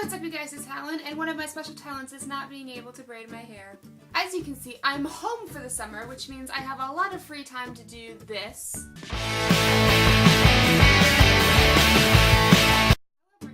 what's up you guys, it's Helen, and one of my special talents is not being able to braid my hair. As you can see, I'm home for the summer, which means I have a lot of free time to do this. However,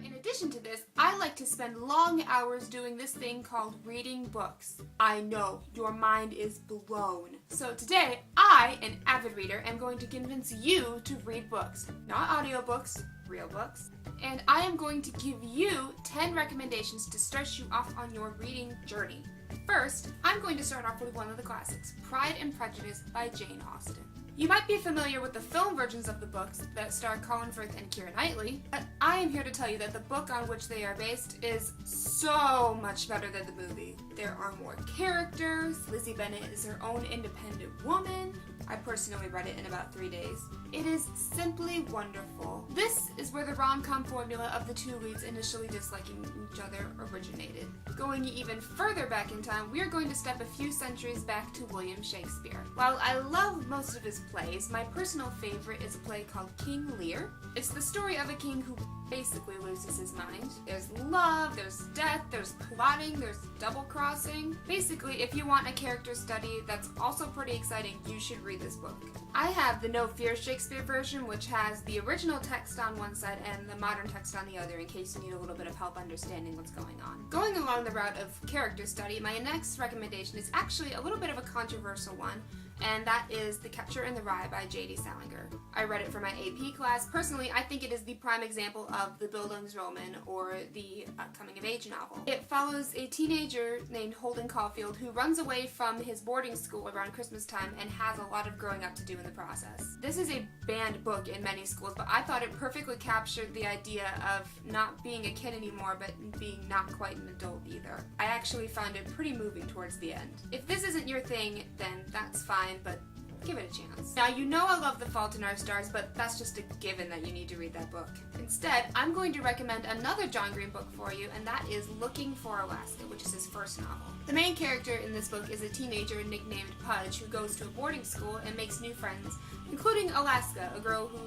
in addition to this, I like to spend long hours doing this thing called reading books. I know, your mind is blown. So today, I, an avid reader, am going to convince you to read books. Not audiobooks, real books. And I am going to give you 10 recommendations to start you off on your reading journey. First, I'm going to start off with one of the classics, Pride and Prejudice by Jane Austen. You might be familiar with the film versions of the books that star Colin Firth and Keira Knightley, but I am here to tell you that the book on which they are based is so much better than the movie. There are more characters, Lizzie Bennet is her own independent woman. I personally read it in about 3 days. It is simply wonderful. This is where the rom-com formula of the two leads initially disliking each other originated. Going even further back in time, we are going to step a few centuries back to William Shakespeare. While I love most of his plays, my personal favorite is a play called King Lear. It's the story of a king who basically loses his mind. There's love, there's death, there's plotting, there's double-crossing. Basically, if you want a character study that's also pretty exciting, you should read this book. I have the No Fear Shakespeare version, which has the original text on one side and the modern text on the other in case you need a little bit of help understanding what's going on. Going along the route of character study, my next recommendation is actually a little bit of a controversial one, and that is The Catcher in the Rye by J.D. Salinger. I read it for my AP class. Personally, I think it is the prime example of the Bildungsroman, or the coming-of-age novel. It follows a teenager named Holden Caulfield who runs away from his boarding school around Christmas time and has a lot of growing up to do in the process. This is a banned book in many schools, but I thought it perfectly captured the idea of not being a kid anymore, but being not quite an adult either. I actually found it pretty moving towards the end. If this isn't your thing, then that's fine, but give it a chance. Now, you know I love The Fault in Our Stars, but that's just a given that you need to read that book. Instead, I'm going to recommend another John Green book for you, and that is Looking for Alaska, which is his first novel. The main character in this book is a teenager nicknamed Pudge who goes to a boarding school and makes new friends, including Alaska, a girl who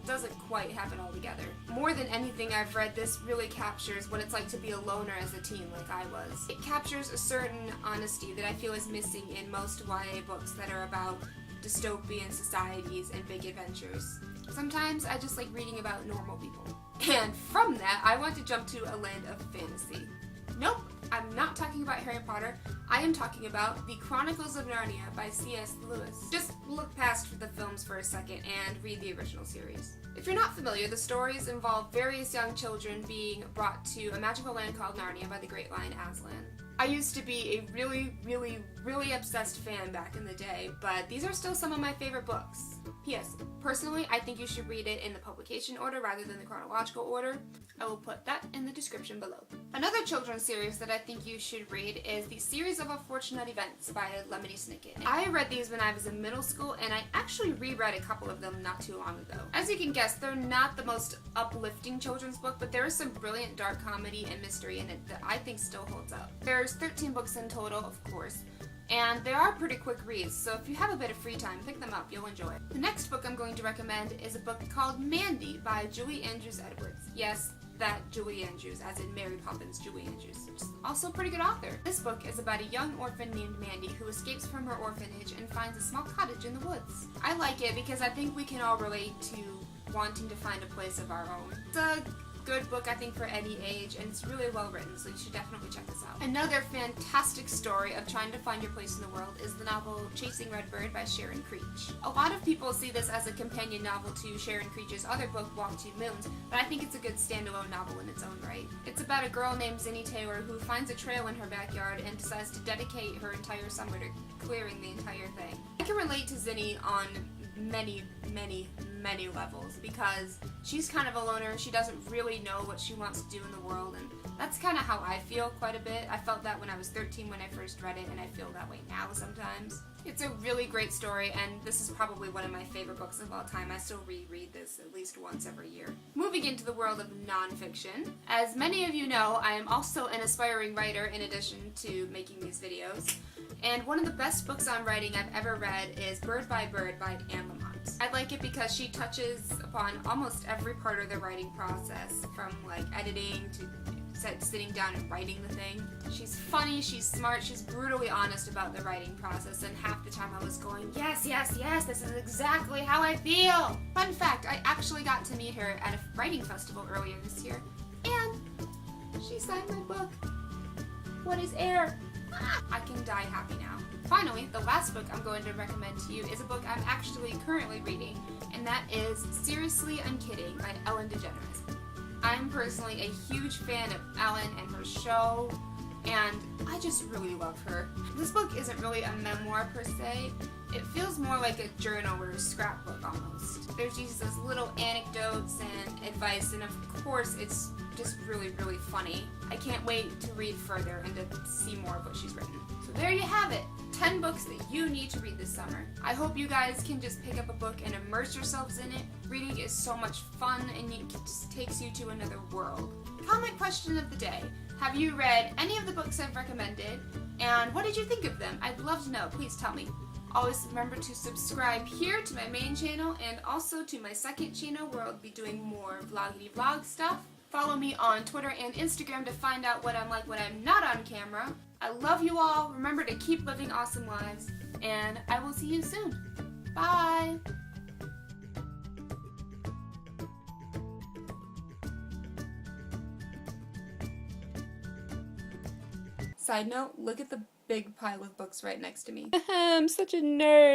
doesn't quite have it all together. More than anything I've read, this really captures what it's like to be a loner as a teen like I was. It captures a certain honesty that I feel is missing in most YA books that are about dystopian societies and big adventures. Sometimes I just like reading about normal people. And from that, I want to jump to a land of fantasy. Nope, I'm not talking about Harry Potter. I am talking about The Chronicles of Narnia by C.S. Lewis. Just look past the films for a second and read the original series. If you're not familiar, the stories involve various young children being brought to a magical land called Narnia by the great lion Aslan. I used to be a really obsessed fan back in the day, but these are still some of my favorite books. P.S. Personally, I think you should read it in the publication order rather than the chronological order. I will put that in the description below. Another children's series that I think you should read is The Series of Unfortunate Events by Lemony Snicket. I read these when I was in middle school, and I actually reread a couple of them not too long ago. As you can guess, they're not the most uplifting children's book, but there is some brilliant dark comedy and mystery in it that I think still holds up. There's 13 books in total, of course, and they are pretty quick reads, so if you have a bit of free time, pick them up, you'll enjoy it. The next book I'm going to recommend is a book called Mandy by Julie Andrews Edwards. Yes, that Julie Andrews, as in Mary Poppins Julie Andrews. She's also a pretty good author. This book is about a young orphan named Mandy who escapes from her orphanage and finds a small cottage in the woods. I like it because I think we can all relate to wanting to find a place of our own. It's a good book, I think, for any age, and it's really well written, so you should definitely check this out. Another fantastic story of trying to find your place in the world is the novel Chasing Redbird by Sharon Creech. A lot of people see this as a companion novel to Sharon Creech's other book, Walk Two Moons, but I think it's a good standalone novel in its own right. It's about a girl named Zinnie Taylor who finds a trail in her backyard and decides to dedicate her entire summer to clearing the entire thing. I can relate to Zinnie on many levels because she's kind of a loner. She doesn't really know what she wants to do in the world, and that's kind of how I feel quite a bit. I felt that when I was 13 when I first read it, and I feel that way now sometimes. It's a really great story, and this is probably one of my favorite books of all time. I still reread this at least once every year. Moving into the world of nonfiction, as many of you know, I am also an aspiring writer in addition to making these videos. And one of the best books on writing I've ever read is Bird by Bird by Anne Lamott. I like it because she touches upon almost every part of the writing process, from like editing to set sitting down and writing the thing. She's funny, she's smart, she's brutally honest about the writing process, and half the time I was going, yes, yes, yes, this is exactly how I feel! Fun fact, I actually got to meet her at a writing festival earlier this year, and she signed my book. What is air? I can die happy now. Finally, the last book I'm going to recommend to you is a book I'm actually currently reading, and that is Seriously Unkidding by Ellen DeGeneres. I'm personally a huge fan of Ellen and her show, and I just really love her. This book isn't really a memoir per se. It feels more like a journal or a scrapbook almost. There's these little anecdotes and advice, and of course it's just really, really funny. I can't wait to read further and to see more of what she's written. So there you have it. 10 books that you need to read this summer. I hope you guys can just pick up a book and immerse yourselves in it. Reading is so much fun and it just takes you to another world. Comment question of the day. Have you read any of the books I've recommended? And what did you think of them? I'd love to know. Please tell me. Always remember to subscribe here to my main channel and also to my second channel where I'll be doing more vloggity vlog stuff. Follow me on Twitter and Instagram to find out what I'm like when I'm not on camera. I love you all. Remember to keep living awesome lives, and I will see you soon. Bye! Side note, look at the big pile of books right next to me. I'm such a nerd.